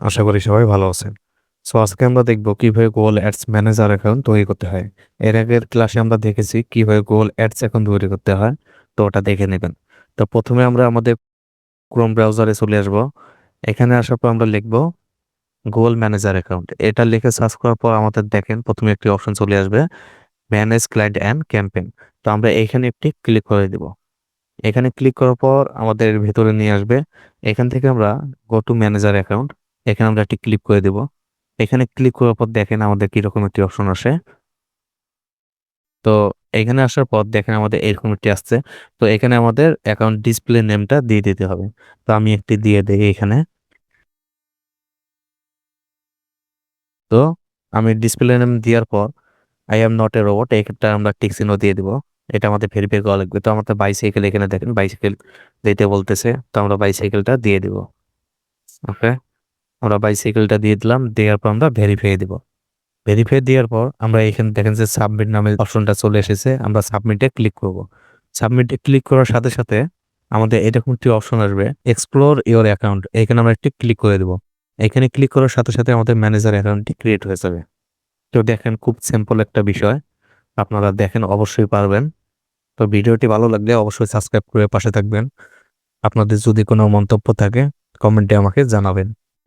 আশা করি সবাই ভালো আছেন। সো আজকে আমরা দেখব কিভাবে গুগল অ্যাডস ম্যানেজার অ্যাকাউন্ট তৈরি করতে হয়। এর আগের ক্লাসে আমরা দেখেছি কিভাবে গুগল অ্যাডস অ্যাকাউন্ট তৈরি করতে হয়। তো ওটা দেখে নেবেন। তো প্রথমে আমরা আমাদের ক্রোম ব্রাউজারে চলে আসব। এখানে আসার পর আমরা লিখব গুগল ম্যানেজার অ্যাকাউন্ট। এটা লিখে সার্চ করার পর আমাদের দেখেন প্রথমে একটি অপশন চলে আসবে, ম্যানেজ ক্লায়েন্ট অ্যান্ড ক্যাম্পেইন। তো আমরা এখানে একটি ক্লিক করে দিব। এখানে ক্লিক করার পর আমাদের ভেতরে নিয়ে আসবে। এখান থেকে আমরা গো টু ম্যানেজার অ্যাকাউন্ট, এখানে আমরা একটি ক্লিক করে দেব। এখানে ক্লিক করার পর দেখেন আমাদের কিরকম একটি অপশন আসে। তো এখানে আসার পর দেখেন আমাদের এরকম একটি আসছে। তো এখানে আমাদের অ্যাকাউন্ট ডিসপ্লে নেমটা দিয়ে দিতে হবে। তো আমি একটি দিয়ে দিই এখানে। তো আমি ডিসপ্লে নেম দেওয়ার পর I am not a robot এটা আমরা টিক চিহ্ন দিয়ে দিব। এটা আমাদের ভেরিফাই করা লাগবে। তো আমাদের বাইসাইকেল এখানে দেখেন বাইসাইকেল দিতে বলতেছে, তো আমরা বাইসাইকেলটা দিয়ে দিব। ওকে, আমরা বাইসাইকেলটা দিয়ে দিলাম, দেওয়ার পর আমরা ভেরিফাই দিব। ভেরিফাই দেওয়ার পর আমরা এখানে দেখেন যে সাবমিট নামের অপশনটা চলে এসেছে, আমরা সাবমিটে ক্লিক করব। সাবমিটে ক্লিক করার সাথে সাথে আমাদের এরকম একটি অপশন আসবে, এক্সপ্লোর ইওর অ্যাকাউন্ট। এখানে আমরা একটি ক্লিক করে দেব। এখানে ক্লিক করার সাথে সাথে আমাদের ম্যানেজার অ্যাকাউন্টটি ক্রিয়েট হয়ে যাবে। তো দেখেন খুব সিম্পল একটা বিষয়, আপনারা দেখেন অবশ্যই পারবেন। তো ভিডিওটি ভালো লাগলে অবশ্যই সাবস্ক্রাইব করে পাশে থাকবেন। আপনাদের যদি কোনো মন্তব্য থাকে কমেন্টে আমাকে জানাবেন।